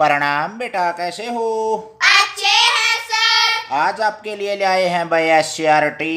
प्रणाम बेटा, कैसे हो? अच्छे हैं सर। आज आपके लिए ले आए हैं भाई SCRT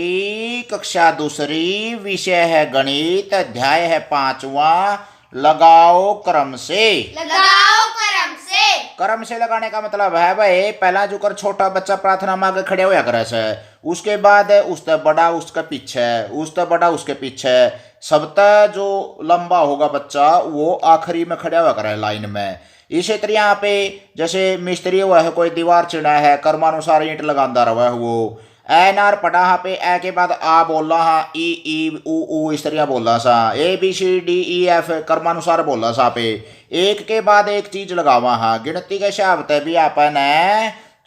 कक्षा दूसरी, विषय है गणित, अध्याय है 5वां, लगाओ क्रम से। लगाओ क्रम से। क्रम से लगाने का मतलब है भाई, पहला जो कर छोटा बच्चा प्रार्थना में आगे खड़े होया करे से, उसके बाद उससे बड़ा उसके पीछे, उससे बड़ा उसके पीछे, सबसे जो लंबा होगा बच्चा वो आखिरी में खड़ा हुआ करे लाइन में। इसी तरह यहाँ पे जैसे मिस्त्री हुआ है, कोई दीवार चिड़ा है, कर्मानुसार ईंट लगांदा रहा है, वो ए नार पढ़ा यहाँ पे ए के बाद आ बोलना हाँ, ई ऊ इस तरह बोलना सा, ABCDEF कर्मानुसार बोलना सा पे, एक के बाद एक चीज लगावा हाँ। गिनती के हिसाब से भी अपन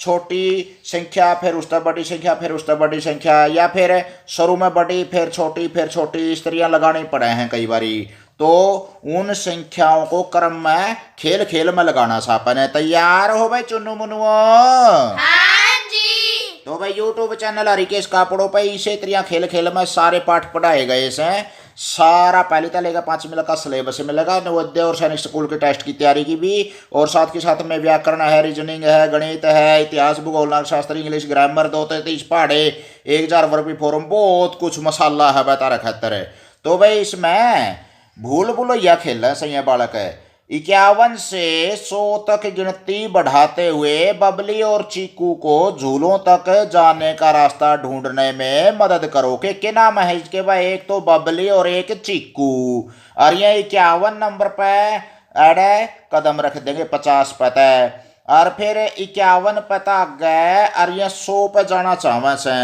छोटी संख्या फिर उस तक बड़ी संख्या फिर उस तक बड़ी संख्या, या फिर शुरू में बड़ी फिर छोटी इस तरह लगाने पड़े हैं कई बारी। तो उन संख्याओं को क्रम में खेल खेल में लगाना सा अपन। तैयार हो भाई चुन्नू मुन्नुओ? हाँ जी। तो भाई YouTube चैनल हरिकेश कापड़ों पे इसे तरह खेल खेल में सारे पाठ पढ़ाए गए से। सारा पहले तो लेगा 5वीं का सिलेबस मिलेगा, नवोदय और सैनिक स्कूल के टेस्ट की तैयारी की भी, और साथ के साथ में व्याकरण है, रीजनिंग है, गणित है, इतिहास, भूगोल, शास्त्र, इंग्लिश, ग्रामर, 2-3 पहाड़े, 1000 वर्ग भी फॉर्म, बहुत कुछ मसाला है बता रखा है। तो भाई इसमें भूल भुलैया खेलना सही है बालक है। 51 से 100 तक गिनती बढ़ाते हुए बबली और चीकू को झूलों तक जाने का रास्ता ढूंढने में मदद करो। के नाम है इसके भाई? एक तो बबली और एक चीकू। और ये 51 नंबर पे अड़े कदम रख देंगे 50 पे, और फिर 51 पता गए और ये 100 पे जाना चाहवे से।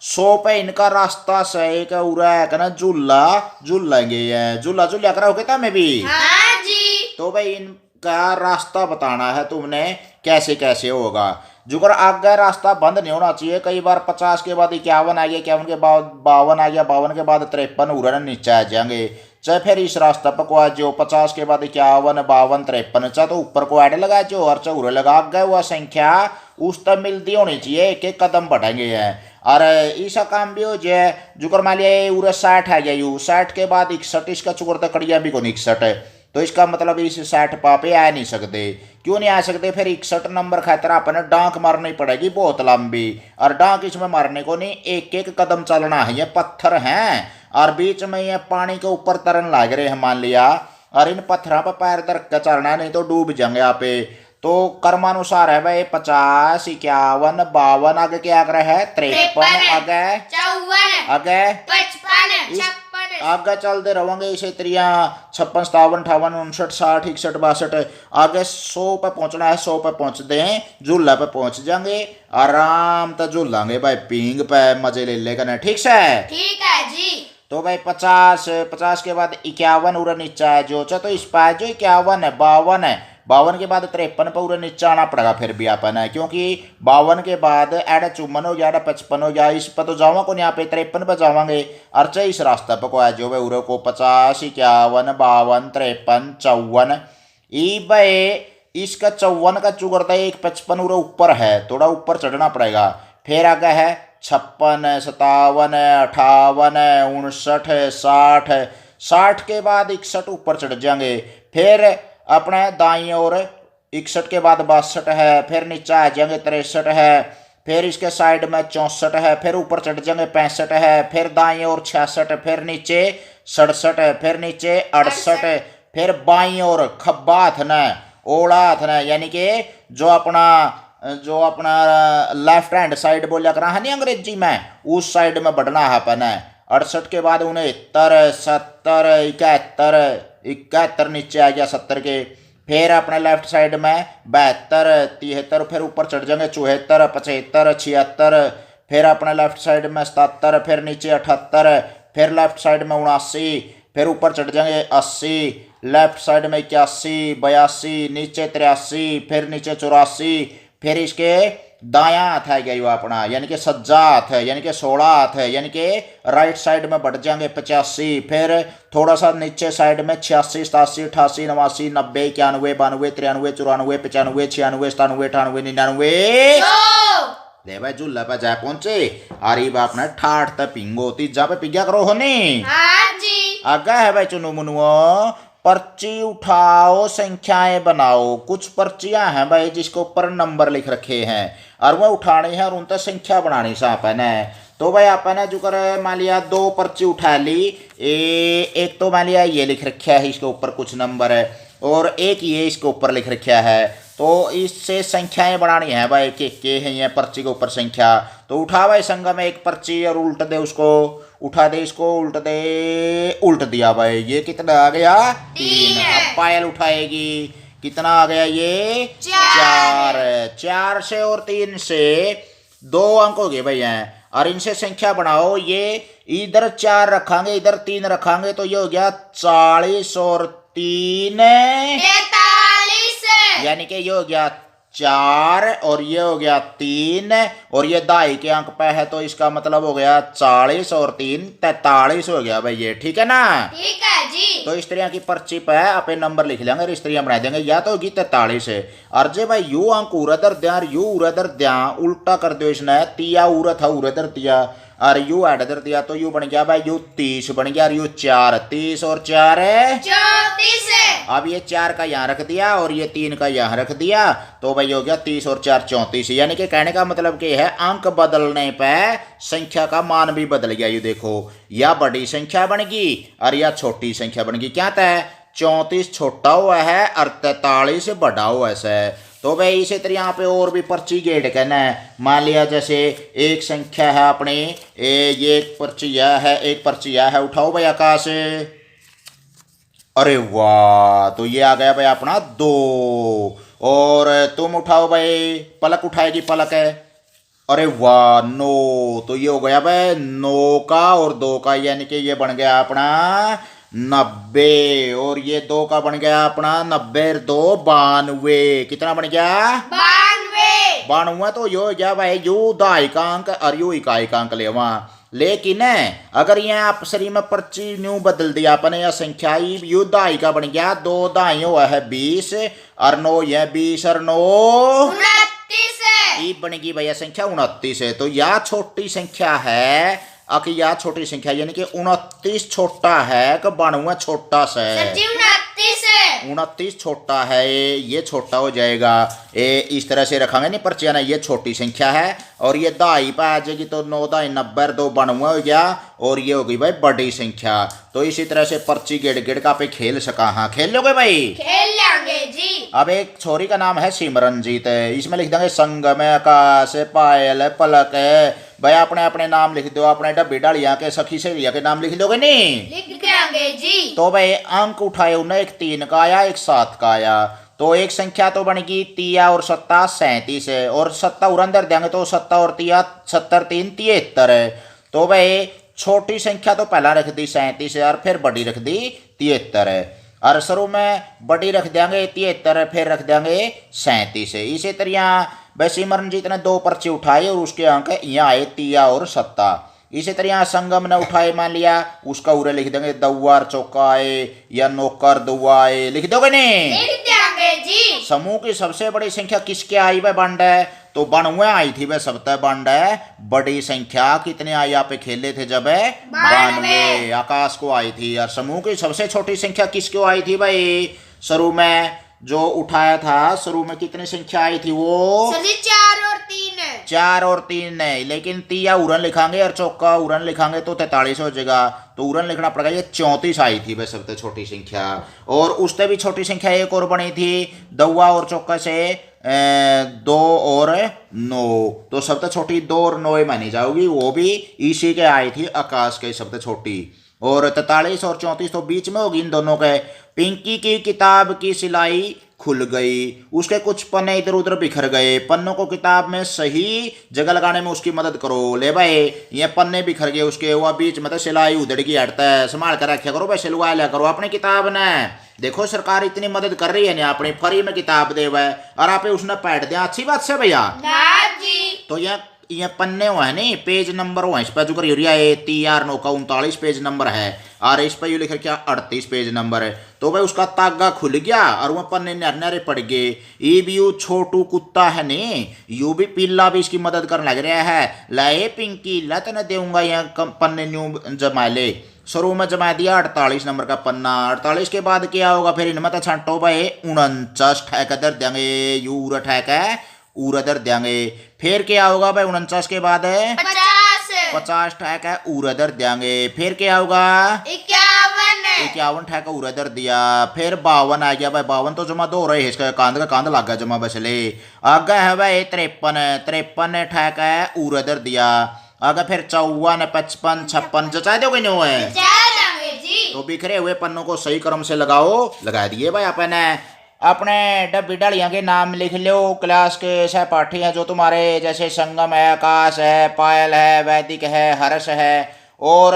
100 पे इनका रास्ता से एक उरा है ना, झूला झूल लेंगे, झूला झूलिया करोगे तमें भी? हाँ जी। तो भाई इनका रास्ता बताना है तुमने कैसे कैसे होगा। जुगर आगे रास्ता बंद नहीं होना चाहिए। कई बार 50 के बाद 51 आ गया, 51 के बाद 52 आ गया, 52 के बाद 53 उड़न नीचे आ जाएंगे। चाहे फिर इस रास्ते पर को आ जाओ 50 के बाद 51, 52, 53, चाहे तो ऊपर को ऐड लगा जाओ और चाहे उरे लगा गए, वह संख्या उस तक मिलती होनी चाहिए, एक एक कदम बढ़ेंगे हैं। और ऐसा काम भी हो जाए जुगर मान लिया उरे 60 आ गया, 60 के बाद 61, इसका चुकर तक कड़िया भी को 61 है, तो इसका मतलब इस 60 पापे आ नहीं सकते। क्यों नहीं आ सकते? फिर 61 नंबर खातर अपने डांक मारनी पड़ेगी बहुत लंबी, और डांक इसमें मारने को नहीं, एक एक कदम चलना है। ये पत्थर हैं और बीच में ये पानी के ऊपर तरन लग रहे हैं मान लिया, और इन पत्थरों पर पैर धर के चलना, नहीं तो डूब जाएंगे यहाँ पे। तो कर्मानुसार है भाई 50, 51, 52, आगे क्या आगे है 53, आगे 54, आगे 55, 56, आगे चलते रहेंगे इसे त्रिया 56, 57, 58, 59, 60, 61, 62, आगे 100 पे पहुंचना है। 100 पे पहुंच दें, झूला पे पहुंच जाएंगे, आराम से झूलांगे भाई, पींग पे मजे ले लेगा ना। ठीक से? ठीक है जी। तो भाई 50 के बाद 51 उरा नीचे है जो, तो इस पास जो 51 है, 52 है, 52 के बाद 53 पर उरे नीचे आना पड़ेगा फिर भी अपन है, क्योंकि 52 के बाद एड 54 हो गया, 55 हो गया, इस पर तो जावा को नहीं, यहाँ पे 53 पर जावांगे। और चाहे इस रास्ते पर को आ जो भाई उरे को 50, 51, 52, 53, 54, ई भाई इसका 54 का चुगरता है, एक 55 उरे ऊपर है, थोड़ा ऊपर चढ़ना पड़ेगा। फिर आगे है 56, 57, 58, 59, 60, 60 के बाद 61 ऊपर चढ़ जाएंगे। फिर अपने दाई और 61 के बाद 62 है, फिर नीचे आ जाएंगे 63 है, फिर इसके साइड में 64 है, फिर ऊपर चढ़ जाएंगे 65 है, फिर दाई और 66, फिर नीचे 67 है, फिर नीचे 68 है, फिर बाई और खब्बा हाथ न ओला हाथ न, यानी कि जो अपना लेफ्ट हैंड साइड बोलिया करा है नहीं अंग्रेजी में, उस साइड में बढ़ना है अपन है। 68 के बाद 69, 70, 71 नीचे आ गया 70 के, फिर अपने लेफ्ट साइड में 72, 73, फिर ऊपर चढ़ जाएंगे 74, 75, 76, फिर अपने लेफ्ट साइड में 77, फिर नीचे 78, फिर लेफ्ट साइड में 79, फिर ऊपर चढ़ जाएंगे 80, लेफ्ट साइड में 81, 82, नीचे 83, फिर नीचे 84, फिर इसके दायां हाथ है गया यो अपना, यानी कि सज्जा हाथ है, यानी कि 16 हाथ है, यानी कि राइट साइड में बढ़ जाएंगे 85, फिर थोड़ा सा नीचे साइड में 86, 87, 88, 89, 90, 91, 92, 93, 94, 95, 96, 97, 98, 99। ले भाई झूला पे जा पहुंचे, अरे बाप ने ठाठ तक पिंगो तीजा पे पिग्या करो होनी। हाँ जी। आगा है भाई चुनु मुनुओ पर्ची उठाओ संख्याएं बनाओ। कुछ पर्चियां हैं भाई जिसके ऊपर नंबर लिख रखे हैं और वह उठानी है और उन तक संख्या बनानी से अपन है। तो भाई अपन ने जो कर मान लिया दो पर्ची उठा ली, एक तो मान लिया ये लिख रखा है इसके ऊपर कुछ नंबर है और एक ये इसके ऊपर लिख रखा है। तो इससे संख्याएं बनानी है भाई के है ये पर्ची के ऊपर संख्या। तो उठा भाई संगम एक पर्ची और उल्ट दे उसको, उठा दे इसको उल्ट दे, उल्ट दिया भाई। ये कितना आ गया? 3। अब पायल उठाएगी, कितना आ गया ये? 4। 4 से और 3 से 2 अंक हो गए भाई हैं और इनसे संख्या बनाओ। ये इधर 4 रखांगे इधर 3 रखांगे तो ये हो गया 40 और 3 43। यानी कि ये हो गया 4 और ये हो गया 3 और ये दाई के अंक पे है तो इसका मतलब हो गया 40 और 3 43 हो गया भाई ये। ठीक है ना? ठीक है जी। तो इस तरह की पर्ची पे अपने नंबर लिख लेंगे और इस तरह बना देंगे। या तो होगी 43 है और जे भाई यू अंक उरदर द्या यू उरदर द्या उल्टा कर दो इसने, तिया उरत है उरदर तिया और यू एडदर दिया तो यू बन गया भाई यू 30 बन गया और यू 4 30 और 4 है 34। अब ये 4 का यहाँ रख दिया और ये 3 का यहाँ रख दिया तो भाई हो गया 30 और 4 34। यानी कि कहने का मतलब क्या है, अंक बदलने पे संख्या का मान भी बदल गया। ये देखो या बड़ी संख्या बन गई और या छोटी संख्या बन गई। क्या था? 34 छोटा हुआ है और 43 बड़ा हुआ है। तो भाई इसी तरह यहाँ पे और भी पर्ची गेट कहना है। मान लिया जैसे एक संख्या है अपनी ये एक पर्ची यह है, एक पर्ची यह है, उठाओ भाई आकाश। अरे वाह, तो ये आ गया भाई अपना 2 और तुम उठाओ भाई, पलक उठाएगी पलक है। अरे वाह 9, तो ये हो गया भाई 9 का और 2 का यानी कि ये बन गया अपना 90 और ये 2 का बन गया अपना 90 2 92। कितना बन गया? 92। 92 तो यो गया भाई यू दाई का अंक और यू इकाई का अंक लेवा। लेकिन अगर ये आप शरीर में पर्ची न्यू बदल दिया अपने या संख्या यू दाई का बन गया 2 दाई हुआ है 20 और 9 ये 20 और 9 29। बन गई भैया संख्या 29 है। तो यह छोटी संख्या है या छोटी संख्या यानी कि 29 छोटा है कि 92 छोटा सा है? 29 छोटा है, ये छोटा हो जाएगा। इस तरह से रखेंगे नहीं पर्चियां ना, ये छोटी संख्या है और ये दाई पे आ जाएगी तो 9 दाई 90 2 92 हो गया और ये हो गई भाई बड़ी संख्या। तो इसी तरह से पर्ची गेड़ गेड़ का पे खेल सका। हाँ खेल लोगे भाई? खेल लेंगे जी। अब एक छोरी का नाम है सिमरनजीत, इसमें लिख देंगे संगम आकाश पायल पलक भाई अपने अपने नाम लिख दो, अपने डब्बी डालिया के सखी सहेलिया के नाम लिख दोगे नहीं? लिख देंगे जी। तो भाई अंक उठाए उन्हें, एक 3 का आया एक 7 का आया। तो एक संख्या तो बनेगी 3 और 7 37 है और 7 और अंदर देंगे तो 7 और 3 70 3 73 है। तो भाई छोटी संख्या तो पहला रख दी 37 है और फिर बड़ी रख दी 73 है और शुरू में बड़ी रख देंगे 73 फिर रख देंगे 37 है। इसी तरह भाई सिमरनजीत ने 2 पर्चे उठाए और उसके अंक यहाँ आए 3 और 7। इसी तरह संगम ने उठाए मान लिया उसका उरे लिख देंगे दौवार चौकाए या नौकर दुआए, लिख दोगे नहीं? लिख देंगे जी। समूह की सबसे बड़ी संख्या किसके आई वह बंड है? तो 92 आई थी वह सबसे बंड है। बड़ी संख्या कितने आई आप खेले थे जब? 92 आकाश को आई थी। और समूह की सबसे छोटी संख्या किसको आई थी भाई? शुरू में जो उठाया था शुरू में कितनी संख्या आई थी वो? 4 और 3 है। 4 और 3 है, लेकिन तिया उरन लिखांगे और चौका उरन लिखांगे तो 43 हो जाएगा। तो उरन लिखना पड़ेगा। ये 34 आई थी वह सबसे छोटी संख्या। और उससे भी छोटी संख्या एक और बनी थी दौवा और चौका से 2 और 9। तो सबसे छोटी 2 और 9 मानी जाओगी, वो भी इसी के आई थी आकाश के सबसे छोटी। और 43 और 34 तो बीच में होगी इन दोनों के। पिंकी की किताब की सिलाई खुल गई, उसके कुछ पन्ने इधर उधर बिखर गए, पन्नों को किताब में सही जगह लगाने में उसकी मदद करो। ले भाई ये पन्ने बिखर गए उसके, वो बीच में तो सिलाई उधड़ की हटता है, संभाल कर रखा करो भाई, सिलवा लिया करो अपनी किताब ने। देखो सरकार इतनी मदद कर रही है ना, अपनी फ्री में किताब दे और आप उसने पैड दिया, अच्छी बात से भैया। तो ये पन्ने हुआ है नहीं, पेज नंबर हुआ इस पर जो यूरिया है 39 पेज नंबर है और इस पर यू लिख क्या 38 पेज नंबर है। तो भाई उसका तागा खुल गया और वह पन्ने नरे पड़ गए। ये भी यू छोटू कुत्ता है नहीं, यू भी पिल्ला भी इसकी मदद करने लग रहा है। लाए पिंकी लत न देऊंगा यहाँ पन्ने न्यू जमा ले। शुरू में जमा दिया 48 नंबर का पन्ना। 48 के बाद क्या होगा फिर इनमें तो छंटो भाई 49 ठेका दर देंगे, यूर ठेका ऊर दर देंगे। फिर क्या होगा भाई 49 के बाद 50 ठेका ऊर दर देंगे। फिर क्या होगा 51 ठेका ऊर दर दिया। फिर 52 आ गया भाई, 52 तो जमा दो रहे इसका कांध का कांध लग गया जमा बसले। आगे है भाई 53 ठेका ऊर दर दिया। आगे फिर 54 55 56 जचा दोगे नो है तो बिखरे हुए पन्नों को सही क्रम से लगाओ। लगा दिए भाई अपने अपने डब्बी डालियाँ के नाम लिख लो। क्लास के सहपाठी हैं जो तुम्हारे, जैसे संगम है, आकाश है, पायल है, वैदिक है, हर्ष है। और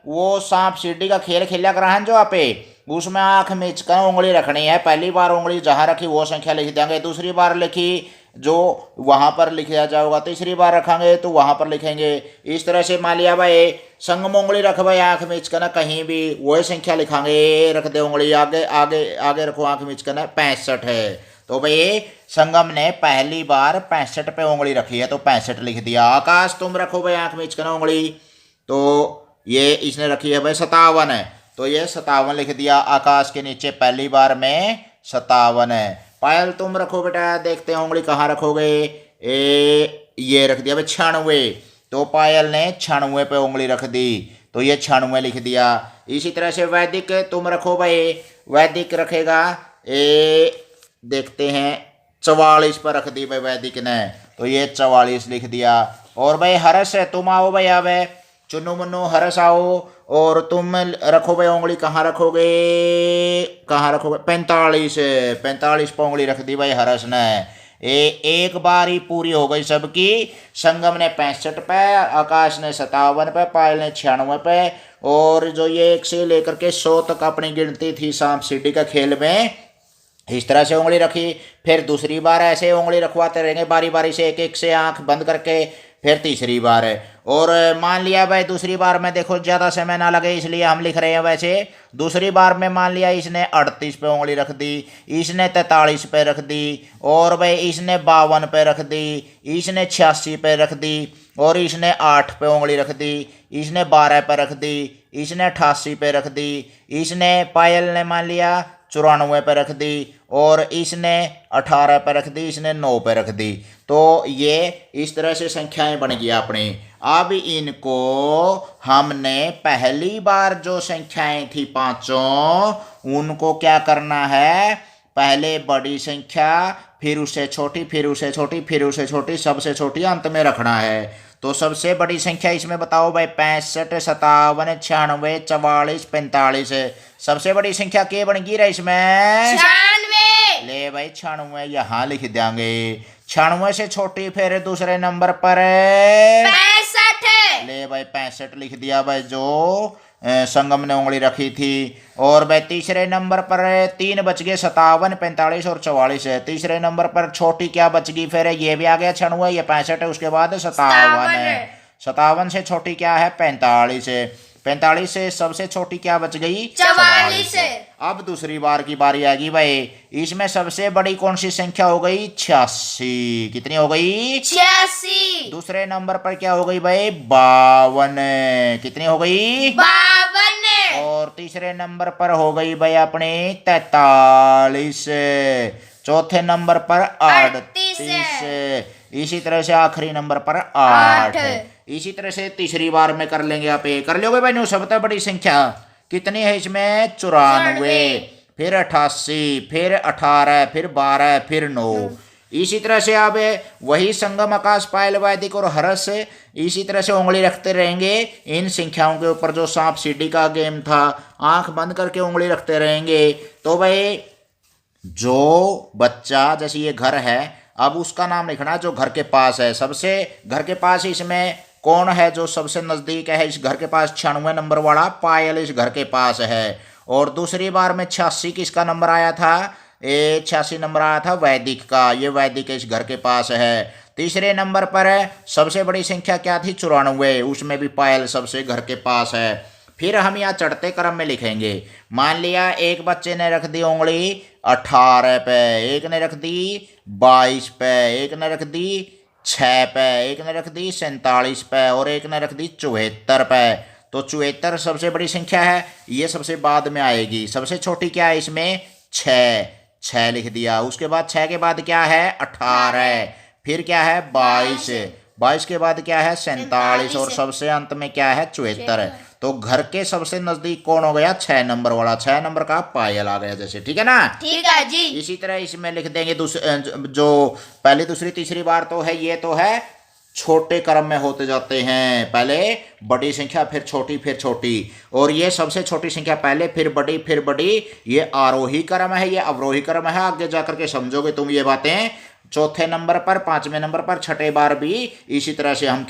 वो सांप सीढ़ी का खेल खेला करा है जो आपे, उसमें आँख मीच कर उंगली रखनी है। पहली बार उंगली जहाँ रखी वो संख्या लिख देंगे, दूसरी बार लिखी जो वहाँ पर लिखा जाएगा, तीसरी बार रखेंगे तो वहाँ पर लिखेंगे। इस तरह से मान लिया भाई संगम उंगली रख भाई आँख मीच कर ना, कहीं भी वही संख्या लिखांगे। रख दे उंगली आगे आगे आगे रखो आँख मीच कर ना, 65 है। तो भाई संगम ने पहली बार 65 पे उंगली रखी है तो 65 लिख दिया। आकाश तुम रखो भाई आँख मीच कर ना उंगली, तो ये इसने रखी है भाई 57 है तो ये 57 लिख दिया। आकाश के नीचे पहली बार में 57 है। पायल तुम रखो बेटा, देखते हैं उंगली कहाँ रखोगे। ये रख दिया भाई 96, तो पायल ने 96 पे उंगली रख दी तो ये 96 लिख दिया। इसी तरह से वैदिक तुम रखो भाई, वैदिक रखेगा देखते हैं 44 पर रख दी भाई वैदिक ने तो ये 44 लिख दिया। और भाई हर्ष तुम आओ भाई, आवे चुन्नू मुन्नू हर्ष आओ और तुम रखो भाई उंगली कहाँ रखोगे, कहाँ रखोगे 45 पर उंगली रख दी भाई हर्ष ने। एक बार ही पूरी हो गई सबकी। संगम ने 65 पे, आकाश ने 57 पे, पायल ने 96 पे। और जो ये 1 से लेकर के 100 तक अपनी गिनती थी सांप सीढ़ी का खेल में, इस तरह से उंगली रखी। फिर दूसरी बार ऐसे उंगली रखवाते रहेंगे बारी बारी से, एक एक से आंख बंद करके। फिर तीसरी बार है और मान लिया भाई दूसरी बार में देखो ज़्यादा समय ना लगे इसलिए हम लिख रहे हैं वैसे। दूसरी बार में मान लिया इसने 38 पे उंगली रख दी, इसने 43 पे रख दी, और भाई इसने 52 पे रख दी, इसने 86 पे रख दी, और इसने 8 पे उंगली रख दी, इसने 12 पे रख दी, इसने 88 पे रख दी, इसने पायल ने मान लिया 94 पे रख दी, और इसने 18 पे रख दी, इसने 9 पे रख दी। तो ये इस तरह से संख्याएं बन गई अपनी। अब इनको हमने पहली बार जो संख्याएं थी पांचों, उनको क्या करना है, पहले बड़ी संख्या, फिर उससे छोटी, फिर उससे छोटी, फिर उससे छोटी, सबसे छोटी अंत में रखना है। तो सबसे बड़ी संख्या इसमें बताओ भाई 65, 57, 96, 44, 45। सबसे बड़ी संख्या क्या बन गई रहा इसमें 96। ले भाई 96 यहाँ लिख देंगे। 96 से छोटी फिर दूसरे नंबर पर 65। ले भाई 65 लिख दिया भाई जो संगम ने उंगली रखी थी। और भाई तीसरे नंबर पर 3 बच गए, 57, 45 और 44 है। तीसरे नंबर पर छोटी क्या बच गई फिर, ये भी आ गया 96, ये 65 है, उसके बाद 57 है। 57 से छोटी क्या है 45 है। 45 से सबसे छोटी क्या बच गई 44 है। अब दूसरी बार की बारी आ गई भाई, इसमें सबसे बड़ी कौन सी संख्या हो गई 86। कितनी हो गई 86। दूसरे नंबर पर क्या हो गई भाई 52। कितनी हो गई 52। और तीसरे नंबर पर हो गई भाई अपनी 43। चौथे नंबर पर 38। इसी तरह से आखिरी नंबर पर 8। इसी तरह से तीसरी बार में कर लेंगे आप, कर लोगे भाई नो। सबसे बड़ी संख्या कितनी है इसमें 94, फिर 88, फिर 18, फिर 12, फिर 9। इसी तरह से आप वही संगम, आकाश, पायल, वैदिक और हर्ष इसी तरह से उंगली रखते रहेंगे इन संख्याओं के ऊपर। जो सांप सीढ़ी का गेम था, आंख बंद करके उंगली रखते रहेंगे। तो भाई जो बच्चा, जैसे ये घर है, अब उसका नाम लिखना जो घर के पास है। सबसे घर के पास इसमें कौन है जो सबसे नज़दीक है इस घर के पास 96 नंबर वाला पायल इस घर के पास है। और दूसरी बार में 86 किसका नंबर आया था, 86 नंबर आया था वैदिक का, ये वैदिक इस घर के पास है। तीसरे नंबर पर सबसे बड़ी संख्या क्या थी 94, उसमें भी पायल सबसे घर के पास है। फिर हम यहाँ चढ़ते क्रम में लिखेंगे। मान लिया एक बच्चे ने रख दी उंगली 18 पे, एक ने रख दी 22 पे, एक ने रख दी 6 पे, एक ने रख दी 47 पे, और एक ने रख दी 74 पे। तो 74 सबसे बड़ी संख्या है, ये सबसे बाद में आएगी। सबसे छोटी क्या है इसमें? 6, 6 लिख दिया। उसके बाद 6 के बाद क्या है? 18। फिर क्या है? 22, 22 के बाद क्या है? 47 और सबसे अंत में क्या है? 74। तो घर के सबसे नजदीक कौन हो गया? 6 नंबर वाला। 6 नंबर का पायल आ गया जैसे, ठीक है ना। ठीक है जी। इसी तरह इसमें लिख देंगे जो पहली दूसरी तीसरी बार तो है, ये तो है छोटे क्रम में होते जाते हैं। पहले बड़ी संख्या फिर छोटी, और ये सबसे छोटी संख्या पहले फिर बड़ी। ये आरोही क्रम है, ये अवरोही क्रम है। आगे जाकर के समझोगे तुम ये बातें। चौथे नंबर पर, पांचवें नंबर पर, छठे बार भी इसी तरह से हम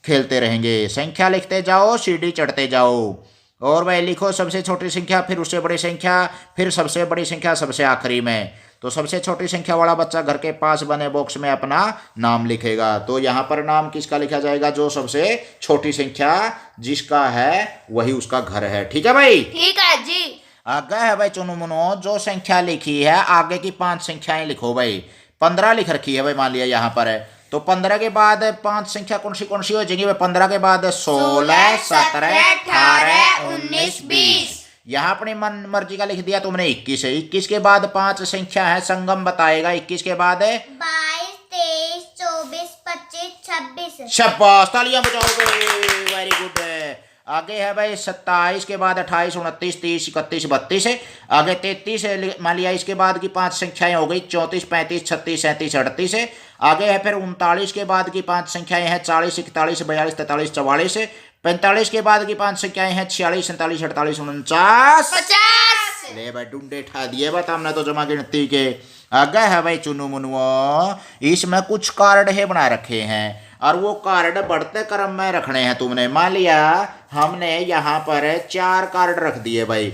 खेलते रहेंगे। संख्या लिखते जाओ, सीढ़ी चढ़ते जाओ। और वह लिखो सबसे छोटी संख्या, फिर उससे बड़ी संख्या, फिर सबसे बड़ी संख्या सबसे आखिरी में। तो सबसे छोटी संख्या वाला बच्चा घर के पास बने बॉक्स में अपना नाम लिखेगा। तो यहाँ पर नाम किसका लिखा जाएगा? जो सबसे छोटी संख्या जिसका है वही उसका घर है, ठीक है भाई। ठीक है जी। आगे है भाई चुनो मुनो, जो संख्या लिखी है आगे की 5 संख्याएं लिखो भाई। 15 लिख रखी है भाई, मान लिया यहाँ पर है। तो 15 के बाद 5 संख्या कौन सी हो जाएंगी भाई? 15 के बाद 16, 17, 18, 19, 20। यहाँ अपनी मन मर्जी का लिख दिया तुमने 21 है। 21 के बाद 5 संख्या है, संगम बताएगा। 21 के बाद 22, 23, 24, 25, 26। शाबाश, तालियां बजाओगे, वेरी गुड। आगे है भाई 27 के बाद 28, 29, 30, 31, 32 है। आगे 33 है, मान लिया। इसके बाद की 5 संख्याएं हो गई 34, 35, 36, 37, 38 है। आगे है फिर 39 के बाद की 5 संख्याएं हैं 40, 41, 42, 43, 44 है। 45 के बाद की 5 संख्याएं हैं 46, 47, 48, 49, 50। ले भाई डुंडे ठा दिए बता हमने तो जमा गिनती के। आगे है भाई चुनु मुनुआ, इसमें कुछ कार्ड है बना रखे हैं, और वो कार्ड बढ़ते क्रम में रखने हैं तुमने। मान लिया हमने यहाँ पर 4 कार्ड रख दिए भाई।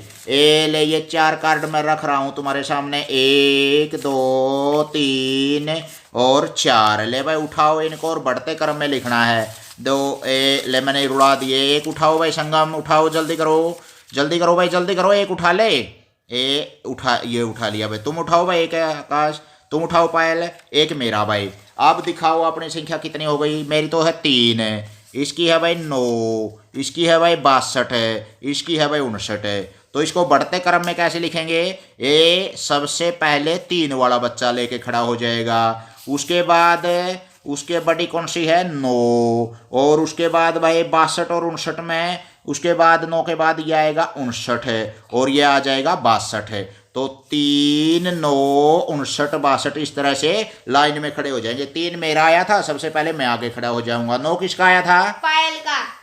ले ये 4 कार्ड मैं रख रहा हूँ तुम्हारे सामने, 1, 2, 3 और 4। ले भाई उठाओ इनको और बढ़ते क्रम में लिखना है। 2 ले मैंने रुड़ा दिए। 1 उठाओ भाई संगम, उठाओ जल्दी करो भाई, जल्दी करो। 1 उठा ले, ये उठा लिया भाई। तुम उठाओ भाई, 1 है आकाश, तुम उठाओ पायल, 1 मेरा भाई। अब दिखाओ अपनी संख्या कितनी हो गई। मेरी तो है 3 है, इसकी है भाई 9, इसकी है भाई 62 है, इसकी है भाई 59 है। तो इसको बढ़ते क्रम में कैसे लिखेंगे? ये सबसे पहले 3 वाला बच्चा लेके खड़ा हो जाएगा। उसके बाद उसके बड़ी कौन सी है? 9। और उसके बाद भाई 62 और 59 में, उसके बाद 9 के बाद ये आएगा 59 है, और ये आ जाएगा 62 है। तो 3, 9, 59, 62 इस तरह से लाइन में खड़े हो जाएंगे। 3 मेरा आया था, सबसे पहले मैं आगे खड़ा हो जाऊंगा। 9 किसका आया था?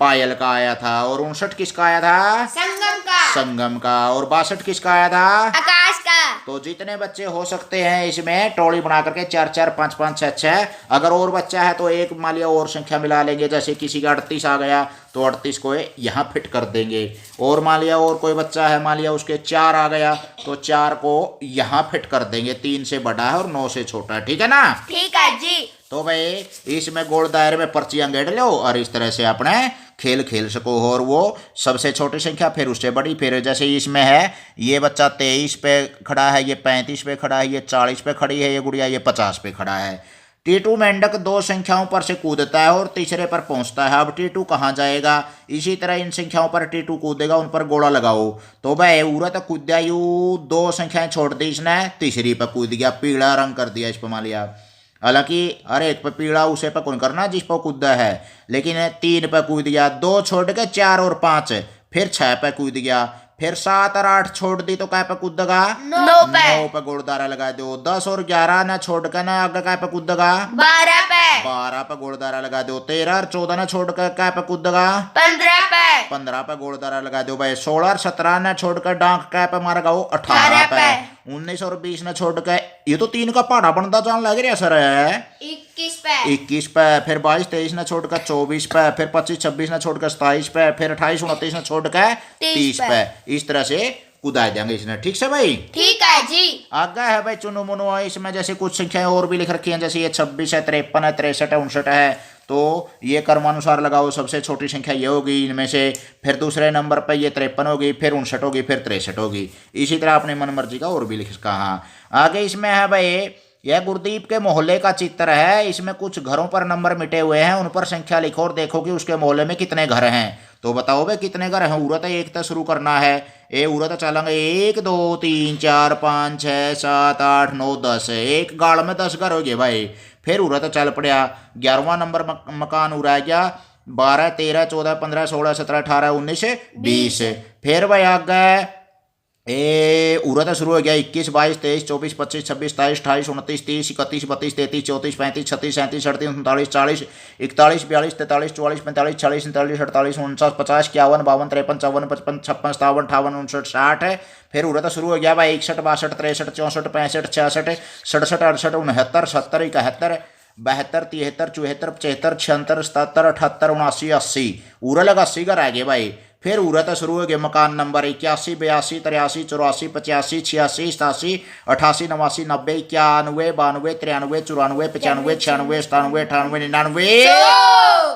पायल का आया था। और 59 किसका आया था? संगम का। और 62 किसका आया था? आकाश का। तो जितने बच्चे हो सकते हैं इसमें टोली बना करके 4, 4, 5, 5, 6, 6। अगर और बच्चा है तो एक मान लिया और संख्या मिला लेंगे। जैसे किसी का 38 आ गया तो 38 को यहाँ फिट कर देंगे। और मान लिया और कोई बच्चा है, मान लिया उसके 4 आ गया तो 4 को यहाँ फिट कर देंगे। 3 से बड़ा है और 9 से छोटा है, ठीक है ना। ठीक है जी। तो भाई इसमें गोल दायरे में पर्चियां गेड़ लो और इस तरह से अपने खेल सको। और वो सबसे छोटी संख्या फिर उससे बड़ी। फिर जैसे इसमें है ये बच्चा 23 पे खड़ा है, ये 35 पे खड़ा है, ये 40 पे खड़ी है, ये गुड़िया ये 50 पे खड़ा है। टीटू मेंढक 2 संख्याओं पर से कूदता है और तीसरे पर पहुंचता है। अब टीटू कहाँ जाएगा? इसी तरह इन संख्याओं पर टीटू कूदेगा, उन पर गोला लगाओ। तो भाई उरत कूदा यू 2 संख्याएं छोड़ दी इसने, तीसरी पर कूद गया, पीला रंग कर दिया इस पर मान लिया। हालांकि अरे एक पे पीला उसे पे कौन करना जिस पर कूदा है, लेकिन 3 पे कूद गया। 2 छोड़ के 4 और 5, फिर 6 पे कूद गया, फिर 7 और 8 छोड़ दी तो क्या पे कूदेगा? 9 पे गोलदारा लगा दो। 10 और 11 ना छोड़ के ना आगे क्या पे कूदेगा? 12 पे गोलदारा लगा दो। 13 और 14 ना छोड़ कर क्या पे कूदेगा? 15 पे गोलदारा लगा दो भाई। 16 और 17 ने छोड़कर डांक क्या पे मारेगा? वो 18 पे। 19 और 20 ने छोड़कर, ये तो 3 का पहाड़ा बनता जान लग रहा सर है। 21 पे, फिर 22, 23 ने छोड़कर 24 पे, फिर 25, 26 ने छोड़कर 27 पे, फिर 28, 29 ने छोड़कर 30 पे। इस तरह से कूदा देंगे इसने, ठीक से भाई। ठीक है जी। आगे है भाई चुनु मुनु। इसमें जैसे कुछ संख्याएं और भी लिख रखी हैं, जैसे ये 26 है, 53 है, 63 है, 59 है। तो ये क्रमानुसार लगाओ। सबसे छोटी संख्या ये होगी इनमें से, फिर दूसरे नंबर पर ये 53 होगी, फिर 59 होगी, फिर 63 होगी। इसी तरह अपनी मन मर्जी का और भी लिख कहा। आगे इसमें है भाई यह गुरदीप के मोहल्ले का चित्र है। इसमें कुछ घरों पर नंबर मिटे हुए हैं, उन पर संख्या लिखो और देखो कि उसके मोहल्ले में कितने घर हैं। तो बताओ भाई कितने घर हैं। उरत एक तक शुरू करना है। ए उरत चलेंगे 1 2 3 4 5 6 7 8 9 10। एक गाड़ में 10 घर हो गए भाई। फिर उरत चल पड़ा 11वां नंबर मकान उड़ा गया 12 13 14 15 16 17 18 19 20। फिर भाई आगे ए उरत शुरू हो गया 21 22 23 24 25 26 27 28 29 30 31 32 33 34 35 36 37 38 39 40 41 42 43 44 45 46 47 48 49 50 51 52 53 54 55 56 57 58 59 60। फिर उरत शुरू हो गया भाई 61 62 63 64 65 66 67 68 69 70 71 72 73 74 75 76 77 78 79 80। उरा लगा 80 घर आ गए भाई। फिर उरत शुरू हो गए मकान नंबर 81 82 83 84 85 86 87 88 89 90 91 92 93 94 95 96 97 98 99।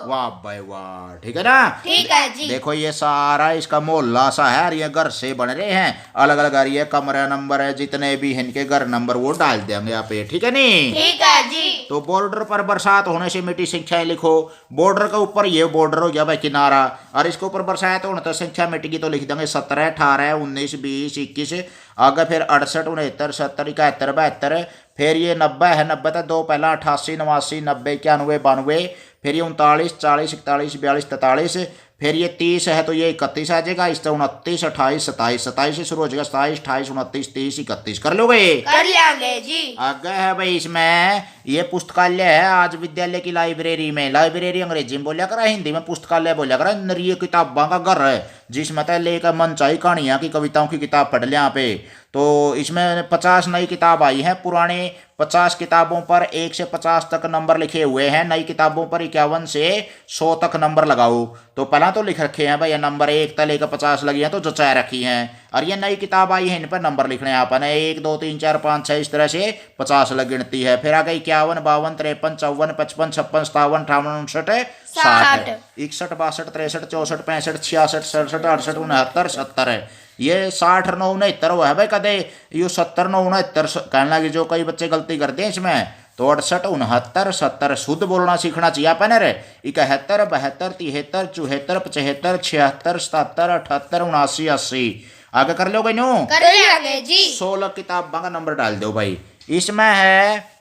वाह भाई वाह, ठीक है ना। ठीक है जी। देखो ये सारा इसका मोहल्ला सा है और ये घर से बन रहे हैं अलग अलग। ये कमरा नंबर है जितने भी इनके घर नंबर वो डाल देंगे यहाँ पे, ठीक है नी। ठीक है जी। तो बॉर्डर पर बरसात होने से मिट्टी संख्याएं लिखो। बॉर्डर के ऊपर ये बॉर्डर हो गया भाई किनारा, और इसके ऊपर बरसात होने तो संख्या मिटेगी तो लिख देंगे 17 18 19 20 21। आगे फिर 68 69 70 71 72। फिर ये 90 है, 90 तो दो पहला 88 89 90 91 92। फिर ये 39 40 41 42 43। फिर ये 30 है तो ये 31 आ जाएगा। इस 29 28 27 27 से शुरू हो जाएगा 27 28 29 30 31। कर लोगे? कर लेंगे जी। आगे है भाई इसमें ये पुस्तकालय है। आज विद्यालय की लाइब्रेरी में, लाइब्रेरी अंग्रेजी में बोलिया करा, हिंदी में पुस्तकालय बोलिया करा। नरिये किताबों का घर है जिसमें तो लेकर मन चाहिए कहानियाँ की कविताओं की किताब पढ़ लिया यहाँ पे। तो इसमें 50 नई किताब आई हैं। पुराने 50 किताबों पर 1 से 50 तक नंबर लिखे हुए हैं। नई किताबों पर 51 से 100 तक नंबर लगाओ। तो पहला तो लिख रखे हैं भाई ये नंबर 1 तक लेकर 50 लगी हैं तो जचाए रखी हैं। और ये नई किताब आई है इन पर नंबर लिखने हैं अपन 1 2 3 4 5 6 इस तरह से 50 लग गिनती है। फिर आ गई 51 52 53 54 55 56 57 58 59 60 61 62 63 64 65 66 67 68 69 70। ये 60 9 69 हुआ है भाई। कदे ये 70 9 69 कहने लगे जो कई बच्चे गलती करते हैं इसमें। तो 68 69 70 शुद्ध बोलना सीखना चाहिए अपन रे। 71 72 73 74 75 76 77 78 79 80। आगे कर लो नो। कर लेंगे जी। 16 किताबों का नंबर डाल दो भाई। इसमें है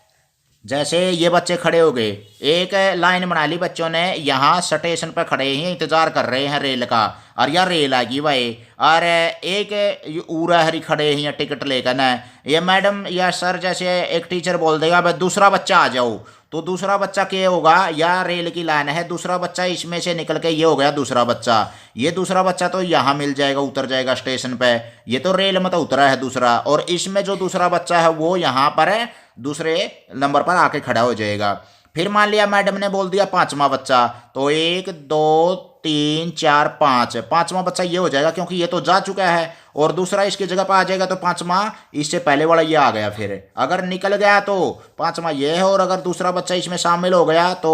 जैसे ये बच्चे खड़े हो गए, एक लाइन बना ली बच्चों ने, यहाँ स्टेशन पर खड़े हैं इंतजार कर रहे हैं रेल का। और यार रेल आ गई भाई। और एक उरा हरी खड़े हैं टिकट लेकर ना। ये मैडम या सर जैसे एक टीचर बोल देगा भाई दूसरा बच्चा आ जाओ, तो दूसरा बच्चा क्या होगा, या रेल की लाइन है दूसरा बच्चा इसमें से निकल के ये हो गया दूसरा बच्चा। ये दूसरा बच्चा तो यहाँ मिल जाएगा, उतर जाएगा स्टेशन पे। ये तो रेल में तो उतरा है दूसरा, और इसमें जो दूसरा बच्चा है वो यहाँ पर है दूसरे नंबर पर आके खड़ा हो जाएगा। फिर मान लिया मैडम ने बोल दिया 5वां बच्चा, तो 1 2 3 4 5 5वां बच्चा ये हो जाएगा क्योंकि ये तो जा चुका है, और दूसरा इसकी जगह पर आ जाएगा। तो 5वां इससे पहले वाला ये आ गया। फिर अगर निकल गया तो 5वां ये है, और अगर दूसरा बच्चा इसमें शामिल हो गया तो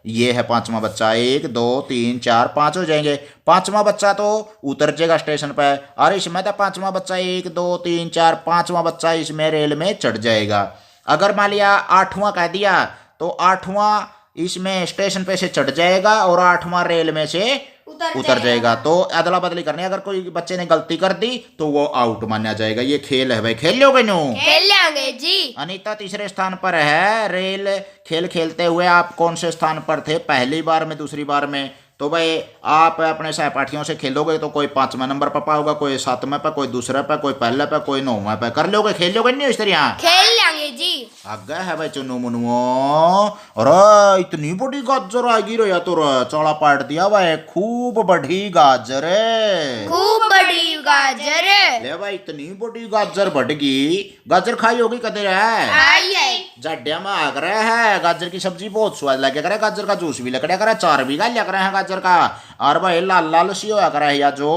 ये है 5वां बच्चा। 1 2 3 4 5 हो जाएंगे। 5वां बच्चा तो उतर जाएगा स्टेशन पर, और इसमें तो 5वां बच्चा 1 2 3 4 5वां बच्चा इसमें रेल में चढ़ जाएगा। अगर मान लिया 8वां कह दिया तो 8वां इसमें स्टेशन पे से चढ़ जाएगा और 8वां रेल में से उतर जाएगा। तो अदला बदली करनी, अगर कोई बच्चे ने गलती कर दी तो वो आउट माना जाएगा। ये खेल है भाई, खेल लोगे नो? खेल लेंगे जी। अनीता तीसरे स्थान पर है। रेल खेल खेलते हुए आप कौन से स्थान पर थे, पहली बार में दूसरी बार में? तो भाई आप अपने सहपाठियों से खेलोगे तो कोई 5वां नंबर पर पाओगे, कोई 7वें पर, कोई दूसरे पर, कोई पहले पर, कोई 9वें पर। कर लोगे? खेल लोगे नहीं इस तरह? खेल लेंगे जी। आगे है भाई चुनु मुनुओ। अरे इतनी बड़ी गाजर आ गई रे, तो चौड़ा पाट दिया भाई, खूब बड़ी गाजर है। खूब बड़ी गाजर। ले भाई इतनी बड़ी गाजर बढ़ गई। गाजर खाई होगी कदे रे? आइए जड्डिया में आग रहे हैं। गाजर की सब्जी बहुत स्वाद लगे करे, गाजर का जूस भी लकड़िया करे, 4 भी गाल लग रहे हैं गाजर का। और भाई लाल लाल सी होया करे या जो,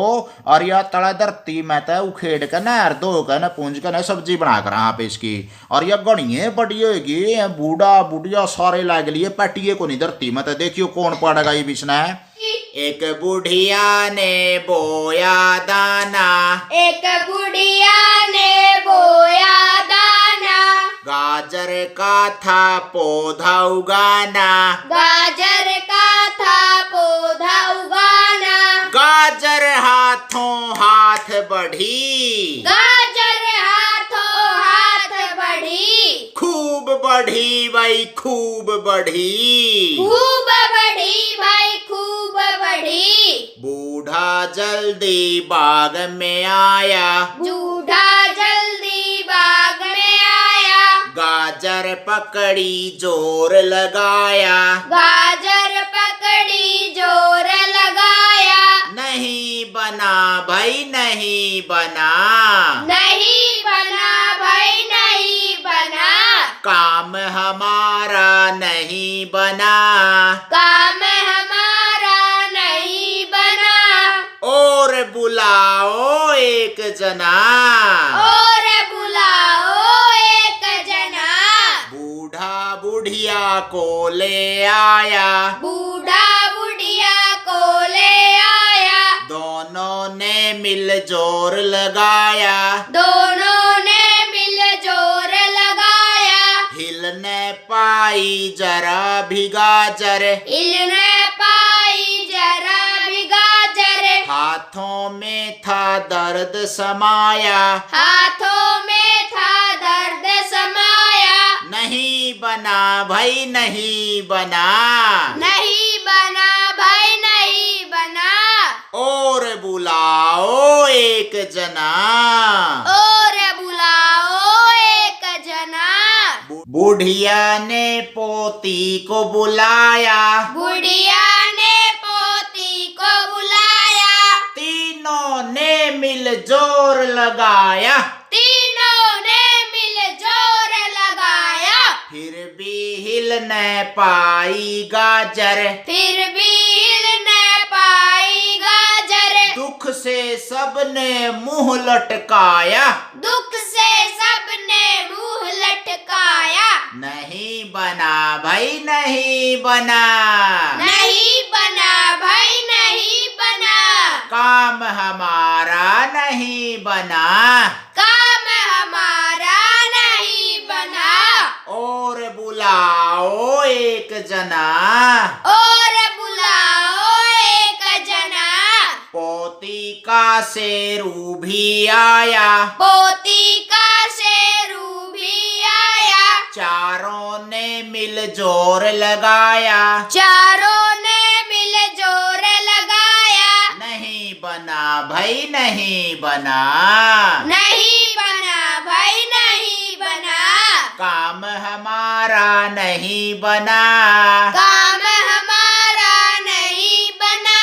और या तड़ा धरती में तो उखेड़ के नहर धो के न पूंज के न सब्जी बना कर यहाँ पे इसकी। और यह गणिये बड़ी होगी, बूढ़ा बुढ़िया सारे लाग लिए, पटिए को नहीं धरती में। तो देखियो कौन पड़ेगा ये बिछना है। एक बुढ़िया ने बोया दाना, एक बुढ़िया ने बोया दाना, गाजर का था पौधा उगाना, गाजर का था पौधा उगाना, गाजर हाथों हाथ बढ़ी, गाजर हाथों हाथ बढ़ी, खूब बढ़ी भाई खूब बढ़ी, खूब बढ़ी भाई खूब बढ़ी। बूढ़ा जल्दी बाग में आया, बूढ़ा जल्दी बाग में आया, गाजर पकड़ी जोर लगाया, गाजर पकड़ी जोर लगाया, नहीं बना भाई नहीं बना, नहीं बना भाई नहीं बना, काम हमारा नहीं बना, काम हमारा नहीं बना, और बुलाओ एक जना, और बुलाओ एक जना। बूढ़ा बुढ़िया को ले आया, बूढ़ा बुढ़िया को ले आया, दोनों ने मिल जोर लगाया, दोनों ने मिल जोर लगाया, हिल न पाई जरा भी गाजर, हिलने पाई जरा भी गाजर, हाथों में था दर्द समाया, हाथों में था दर्द समाया, नहीं बना भाई नहीं बना, नहीं बना भाई नहीं बना, और बुलाओ एक जना, और बुलाओ एक जना। बुढ़िया ने पोती को बुलाया, बुढ़िया ने पोती को बुलाया, तीनों ने मिल जोर लगाया, तीनों ने मिल जोर लगाया, फिर भी हिल न पाई गाजर, फिर भी हिल न पाई गाजर, दुख से सबने मुंह लटकाया, दुख से सबने मुंह लटकाया, नहीं बना भाई नहीं बना, नहीं बना भाई नहीं बना, काम हमारा नहीं बना, काम हमारा नहीं बना, और बुलाओ एक जना, और बुलाओ एक जना। पोती का शेरू भी आया, पोती का शेरू भी आया, चारों ने मिल जोर लगाया, चारों ने मिल जोर लगाया, नहीं बना भाई नहीं बना, नहीं बना भाई नहीं बना, काम हमारा नहीं बना, काम हमारा नहीं बना,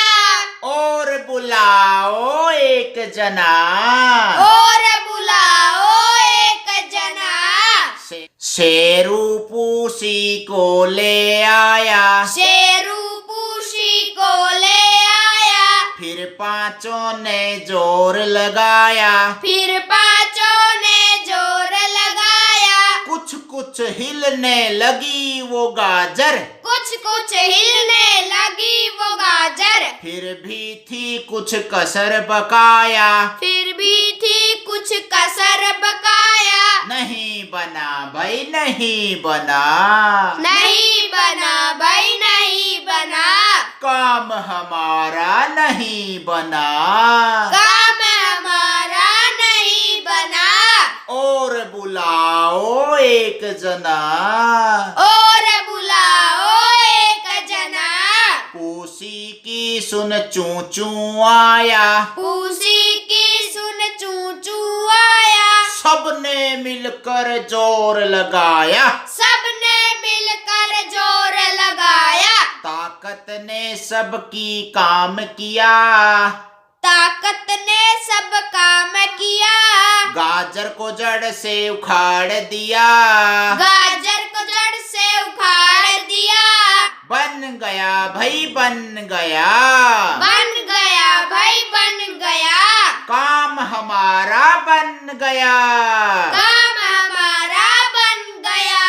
और बुलाओ एक जना, और बुलाओ एक जना। शेरू पूसी को ले आया, शेरू पूशी को ले आया, फिर पांचों ने जोर लगाया, फिर पांचों ने जोर लगाया, कुछ कुछ हिलने लगी वो गाजर, कुछ कुछ हिलने लगी वो गाजर, फिर भी थी कुछ कसर बकाया, फिर भी थी कुछ कसर बकाया, नहीं बना भाई नहीं बना, नहीं बना भाई नहीं बना, काम हमारा नहीं बना, काम हमारा नहीं बना, और बुलाओ एक जना, और बुलाओ एक जना। पूसी की सुन चू चू आया, पूसी की सुन चू चू आया, सबने मिलकर जोर लगाया, सबने मिलकर जोर लगाया, ताकत ने सबकी काम किया, ताकत ने सब काम किया, गाजर को जड़ से उखाड़ दिया, गाजर को जड़ से उखाड़ दिया, बन गया भाई बन गया, बन गया भाई बन गया, काम हमारा बन गया, काम हमारा बन गया,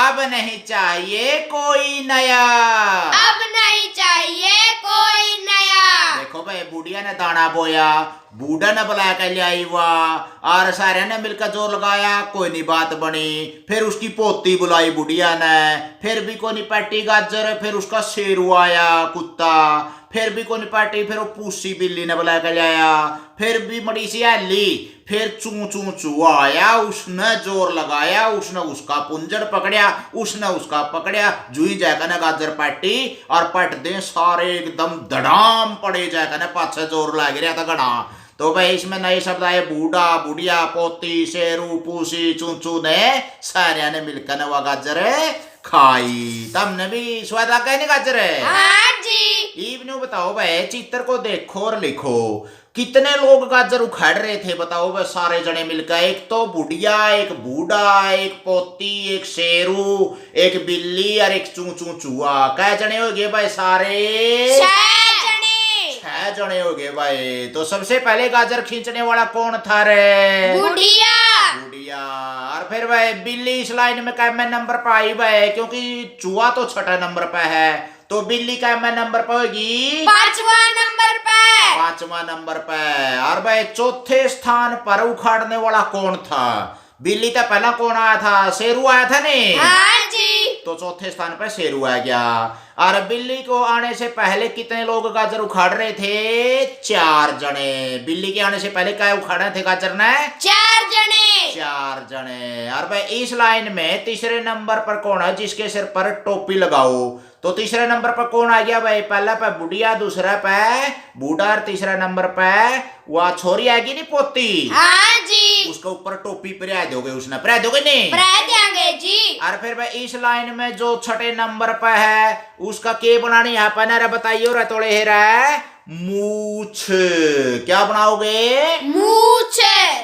अब नहीं चाहिए कोई नया, अब नहीं चाहिए कोई नया। देखो भाई भाई बुढ़िया ने दाना बोया, बूढ़ा ने बुला के ले आई वाह, और सारे ने मिलकर जोर लगाया, कोई नहीं बात बनी। फिर उसकी पोती बुलाई बुढ़िया ने, फिर भी कोई नहीं पार्टी गाजर, फिर उसका शेरू आया कुत्ता, फिर भी कोई नहीं पार्टी, फिर वो पूसी बिल्ली ने बुला के ले आया, फिर भी मड़ी सी हली, फिर चू चू चू आया, उसने जोर लगाया, उसने उसका पुंजड़ पकड़या, उसने उसका पकड़या, जुई जाकर ने गाजर पार्टी और पट दे सारे एकदम धड़ाम पड़े जाकर ने पाछे जोर लग रहा था घना। तो भाई इसमें नए शब्द आए बूढ़ा, बुढ़िया, पोती, शेरू, पूसी, चूचू ने सारे ने मिलकर ने वह गाजर खाई। तुमने भी स्वाद आ गया नहीं गाजर? हाँ जी। इवनु बताओ भाई, चित्र को देखो और लिखो, कितने लोग गाजर उखाड़ रहे थे बताओ भाई सारे जने मिलकर? एक तो बुढ़िया, एक बूढ़ा, एक पोती, एक शेरू, एक बिल्ली और एक चू चू चूहा। कै जने हो गए भाई? सारे 6 जने हो गए भाई। तो सबसे पहले गाजर खींचने वाला कौन था रे? बुढ़िया। बुढ़िया। और फिर भाई बिल्ली इस लाइन में कैमे नंबर पर आई भाई, क्योंकि चूहा तो 6 नंबर पे है, तो बिल्ली कैमे नंबर पर होगी? 5वां नंबर पे। 5वां नंबर पे। और भाई चौथे स्थान पर उखाड़ने वाला कौन था? बिल्ली का पहला कौन आया था? शेरू आया था ने? हाँ जी। तो चौथे स्थान पर शेरू आ गया। और बिल्ली को आने से पहले कितने लोग गाजर उखाड़ रहे थे? 4 जने। बिल्ली के आने से पहले क्या उखाड़े थे गाजर ने? 4 जने। 4 जने। और भाई इस लाइन में तीसरे नंबर पर कौन है जिसके सिर पर टोपी लगाओ? तो तीसरे नंबर पर कौन आ गया भाई? पहला पे बुढ़िया, दूसरा पे बूढ़ा और तीसरा नंबर पे वह छोरी आएगी नहीं पोती? हाँ जी। उसके ऊपर टोपी पहरा दोगे, उसने पहरा दोगे नहीं? पहरा देंगे जी। और फिर भाई इस लाइन में जो 6ठे नंबर पे है उसका के बनानी यहाँ पर ना बताइए रे थोड़े हेरा? मूछ। क्या बनाओगे? मूछ।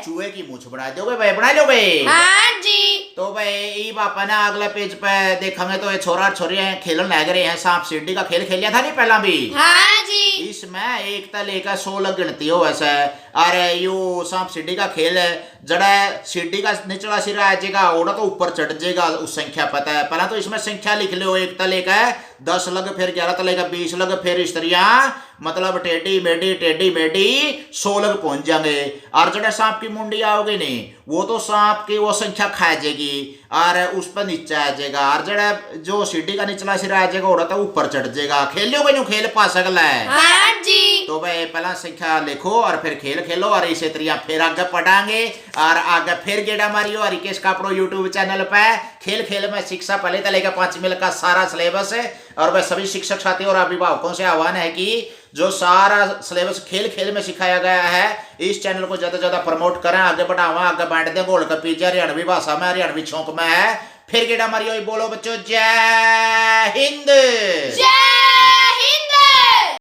चूहे की मूछ बना दोगे भाई? बना लोगे? हाँ जी। तो भाई ये बापा ना अगला पेज पे देखेंगे तो ये छोरा छोरी खेलन लग रहे हैं, सांप सीढ़ी का खेल खेलिया था नहीं पहला भी? हाँ जी। इसमें एक तक लेकर 16 गिनती हो वैसे। अरे यो सांप सीढ़ी का खेल है, जड़ा सीढ़ी का निचला सिरा आ जाएगा ओड़ा तो ऊपर चढ़ जाएगा, उस संख्या पता है। पहला तो इसमें संख्या लिख लो, एक तक लेकर 10 लग, फिर 11 तक लेकर 20 लग, फिर स्त्रियां मतलब टेढ़ी मेढ़ी 16 पहुंच जाएंगे। और जड़ा सांप की मुंडी आओगे नहीं वो तो सांप की वो संख्या खा जाएगी और उस पर नीचे आ जाएगा, और जड़ा जो सीढ़ी का निचला सिरा आ जाएगा ओड़ा तो ऊपर चढ़ जाएगा। खेलोगे नहीं? खेल पा सकला है? हाँ जी। तो भाई पहला संख्या लिखो और फिर खेल खेलो, और इसे तरिया फिर आगे पढ़ाएंगे और आगे फिर गेड़ा Mario Harikesh Kapdo YouTube channel पे। खेल खेल में शिक्षा पहले तक लेकर 5वीं का सारा सिलेबस है। और वह सभी शिक्षक साथी और अभिभावकों से आह्वान है कि जो सारा सिलेबस खेल खेल में सिखाया गया है इस चैनल को ज्यादा से ज्यादा प्रमोट करें, आगे बढ़ावा, आगे बांट दें। गोल का पिज्जा हरियाणवी भाषा में, हरियाणवी छौंक में है। फिर गेड़ा मारियो, बोलो बच्चों जय हिंद। जय